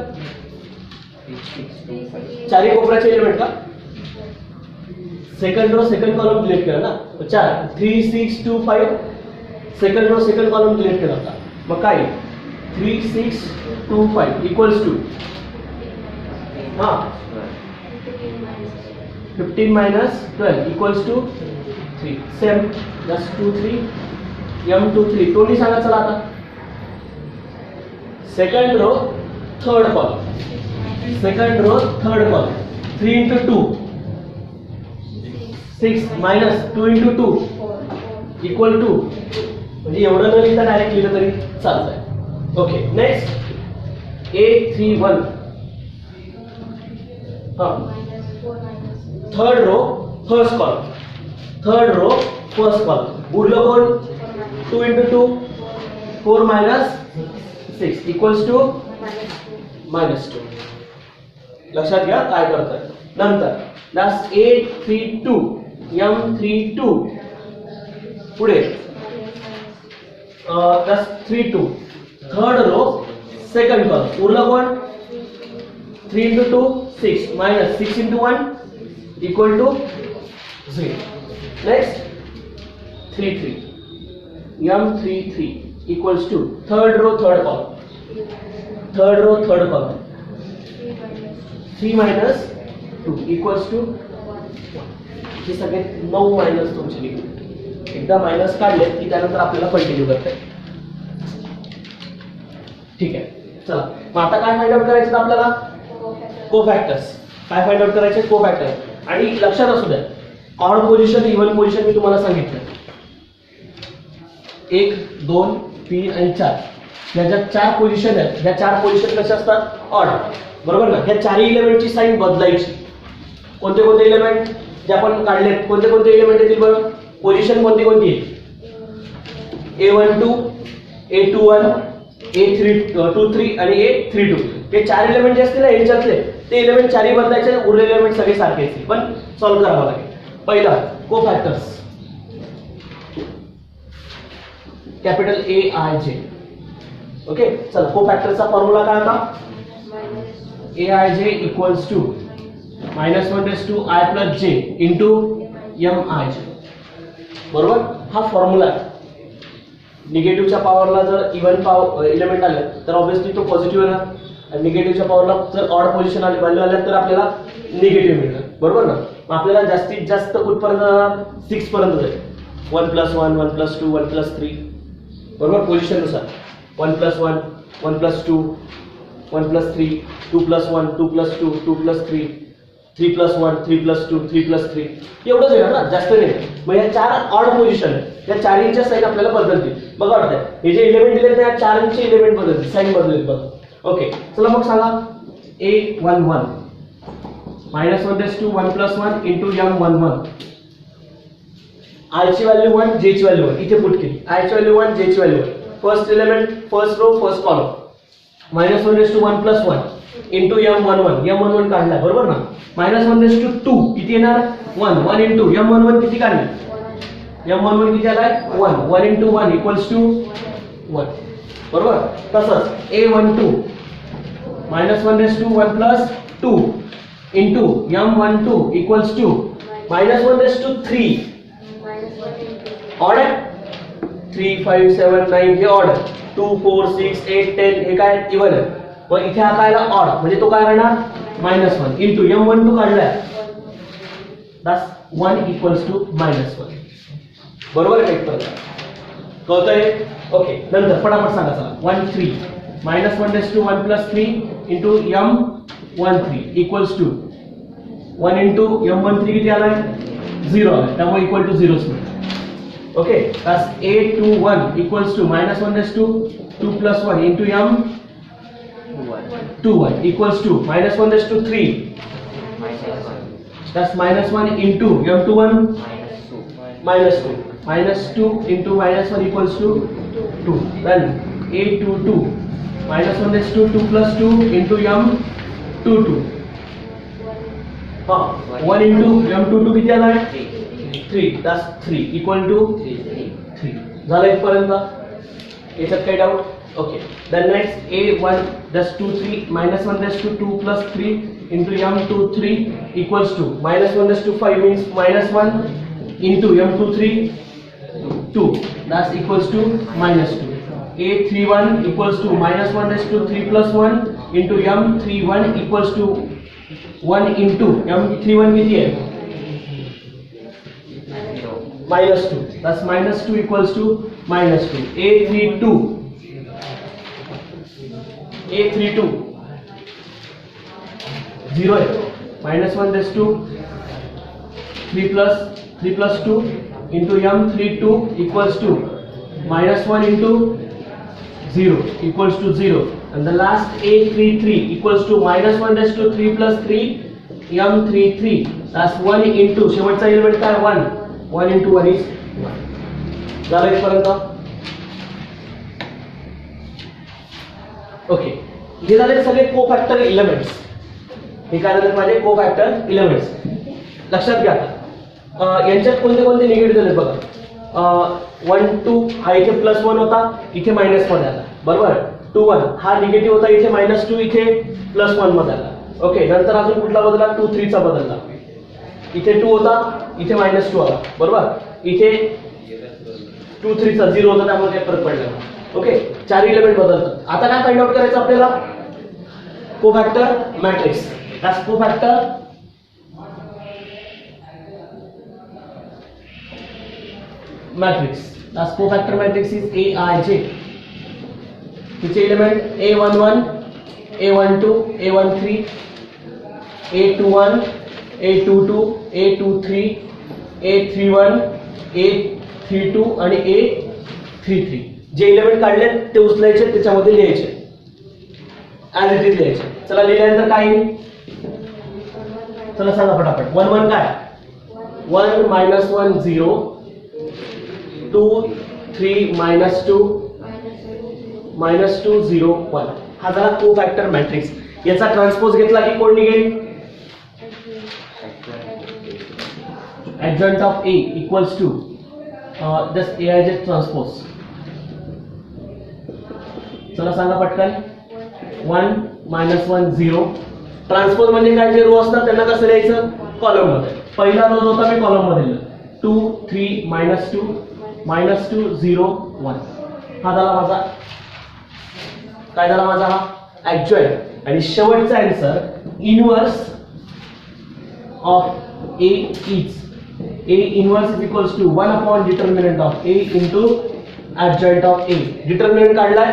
चारी कोपऱ्याचे एलिमेंट का? Second row second column delete केला ना. 4 3 6 2 5. Second row second column delete केला होता. मग काय? 3 6 2 5 equals to 15 - 12 equals to 3. Same that's 2 3 M23. तोंडी सांगा. चला आता second row third column. Second row third column 3 into 2 6 minus 2 into 2 equal to. म्हणजे एवढं न लिहिता डायरेक्ट लिहिलं तरी चालतंय. ओके नेक्स्ट A31 हाँ थर्ड रो फर्स्ट कॉलम उरलं कोण 2 into 2 4 minus 6 equals to -2 लक्षात घ्या काय करताय नंतर लास्ट A32 M32 पुढे plus 32 third row second column उरलं कोण 3 into 2 6 minus 6 into 1 equal to 0 next 33 M33 equals to third row third column 3 minus 2 equals to 1 हे सगळे 9 मायनस तुमचे निघतील एकदा मायनस काढले की त्यानंतर आपल्याला कंटिन्यू करता येईल ठीक आहे चला मग आता काय फाइंड आउट करायचं आपल्याला कोफॅक्टर्स काय फाइंड आउट करायचे कोफॅक्टर आणि लक्षात असू द्या ऑड पोझिशन इव्हन पोझिशन मी तुम्हाला सांगितलं 1 2 3 आणि 4 या ज्या 4 पोझिशन आहेत ह्या 4 पोझिशन कशा असतात ऑड बरोबर ना ह्या चारही एलिमेंटची साइन बदलायची कोणते कोणते एलिमेंट जे आपण काढलेत कोणते कोणते एलिमेंट येतील बरं पोझिशन कोणती कोणती A12 A21 A23 आणि A32 हे 4 एलिमेंट जे असतील ना यांच्यातले ते एलिमेंट चारही बदलायचे उरलेले एलिमेंट सगळे सारखे असतील पण सॉल्व्ह करावं लागेल पहिला कोफॅक्टर्स कॅपिटल AIJ ओके चला कोफॅक्टरचा फॉर्म्युला काय होता AIJ equals to -1/i plus j into MIJ बरोबर हा फॉर्म्युला आहे निगेटिव्हच्या पॉवरला जर इव्हन पॉवर एलिमेंट आले तर ऑब्विसली तो पॉझिटिव्ह येणार आणि निगेटिव्हच्या पॉवरला जर ऑड पोझिशन आली व्हॅल्यू आल्या तर आपल्याला निगेटिव्ह मिळणार बरोबर ना मग आपल्याला जास्तीत जास्त कुठपर्यंत 6 पर्यंत जाईल 1 + 1 1 + 2 1 + 3 बरोबर पोझिशन नुसार 1 + 1 1 + 2 1 + 3 2 + 1 2 + 2 2 + 3 3 + 1 3 + 2 3 + 3 एवढंच आहे ना जास्त नाही मग या 4 ऑड पोझिशन आहेत या चारहींच्या साइन आपल्याला बदलतील बघा वाटतंय हे जे एलिमेंट दिलेत त्या चारहींचे एलिमेंट बदलतील साइन बदलतील बघा ओके चला मग सांगा A11 -1/2 1 + 1 into M11 I ची व्हॅल्यू 1 J ची व्हॅल्यू 1 इथे पुट केली I ची व्हॅल्यू 1 J ची value 1 first element first row first column -1/1 + 1 into M11 M11 काढला बरोबर ना -1/2 किती येणार 1 1 into M11 किती काढली M11 किती आलाय 1 1 into 1 equals to 1 बरोबर तसंच A12 -1/2 1 + 2 into M12 equals to -1/3 order 3 5 7 9 हे ऑर्डर 2 4 6 8 10 हे काय इव्हन आहे मग इथे हा काय ऑड म्हणजे तो काय राहणार -1 into M12 काढलाय दॅट्स 1 equals to -1 बरोबर आहे एक प्रकार कळतंय ओके नंतर फटाफट सांगा चला 1 3 -1/2 1 + 3 into M13 equals to 1 into M13 किती आलाय 0 आलाय त्यामुळे इक्वल टू 0 मिळेल okay that's A21 equals to -1/2 2 + 1 into M21 equals to -1/3 that's -1 into M21 -2 -2 into -1 equals to 2 then A22 -1/2 2 + 2 into M22 हाँ 1 into M22 किती आला आहे 3 that's 3 equal to 3 झालं इथपर्यंत याच्यात काही doubt okay then next A1 just 2 3 -1/2 2 + 3 into M23 equals to -1/5 means -1 into M23 2 that's equals to -2 A31 equals to -1/3 + 1 into M31 equals to 1 into M31 किती आहे -2 that's -2 equals to -2 A32 0 है -1/2 3 + 2 into M32 equals to -1 into 0 equals to 0, and the last A33 equals to -1 dash to 3 plus 3 M33. That's 1 into शेवटचा element काय 1 1 into 1 is 1. झालं इथपर्यंत? Okay, हे झाले सगळे कोफॅक्टर एलिमेंट्स. हे काय झाले माझे कोफॅक्टर एलिमेंट्स. लक्षात घ्या यांच्यात कोणते कोणते निगेटिव्ह झाले बघा. 1 2 हा इथे +1 होता, इथे -1 आला. बरोबर. 2 1 हा निगेटिव्ह होता, इथे -2 इथे +1 मध्ये आला. ओके, नंतर अजून कुठला बदलला? 2 3 चा बदलला. इथे 2 होता, इथे -2 आला. बरोबर. इथे 2 3 चा 0 होता, त्यामुळे काही फरक पडला नाही. ओके, 4 एलिमेंट बदलतात. आता काय फाइंड आउट करायचं आपल्याला? Cofactor matrix. that's cofactor matrix. That's cofactor matrix is Aij. Which element? A11, A12, A13, A21, A22, A23, A31, A32 आणि A33. जे एलिमेंट काढले ते उचलायचे, त्याच्यामध्ये लिहायचे, ॲज इट इज लिहायचे. चला लिहिल्यानंतर काय येईल? चला सांगा फटाफट. 1 1 काय? 1 -1 0, 2 3 -2 -2 0 1. हा झाला कोफॅक्टर मॅट्रिक्स. याचा ट्रान्सपोज घेतला की कोण निघेल? adjoint of A equals to just Aij transpose. चला सांगा पटकन. 1 -1 0. ट्रान्सपोज म्हणजे काय? जे रो असतात त्यांना कसं लिहायचं? कॉलम मध्ये. पहिला रो जो होता मी कॉलम मध्ये लिहिला. 2 3 -2 -2 0 1. हा झाला माझा काय झाला माझा? हा ऍडजॉइंट. आणि शेवटचा answer inverse of A is A inverse is equals to 1 upon determinant of A into adjoint of A. Determinant काढलाय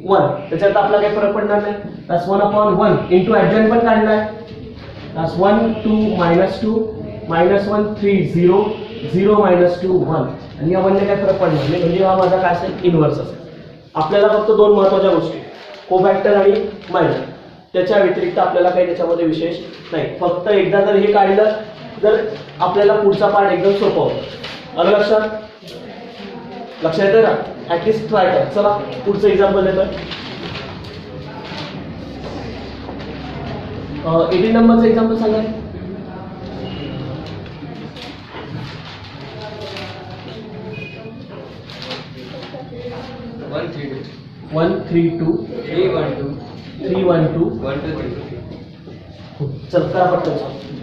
1, त्याच्यात आपला काही फरक पडणार नाही. that's 1 upon 1 इंटू ऍडजॉइंट पण काढलाय. that's 1 2 -2 -1 3 0 0 -2 1. आणि या बनले काय फरक पडणार नाही. म्हणजे हा माझा काय असेल? इनव्हर्स असेल. आपल्याला फक्त दोन महत्त्वाच्या गोष्टी, कोफॅक्टर आणि मायनर. त्याच्या व्यतिरिक्त आपल्याला काही त्याच्यामध्ये विशेष नाही. फक्त एकदा जर हे काढलं तर आपल्याला पुढचा पार्ट एकदम सोपा होतो. आलं लक्षात? लक्षात येतं ना? ऍटलिस्ट ट्राय करा. चला पुढचं एक्झाम्पल देतोय. 18 नंबरचं एक्झाम्पल सांगा. 1 3 2 3 1 2 3 1 2. 1 2 3. चल करा पटकन.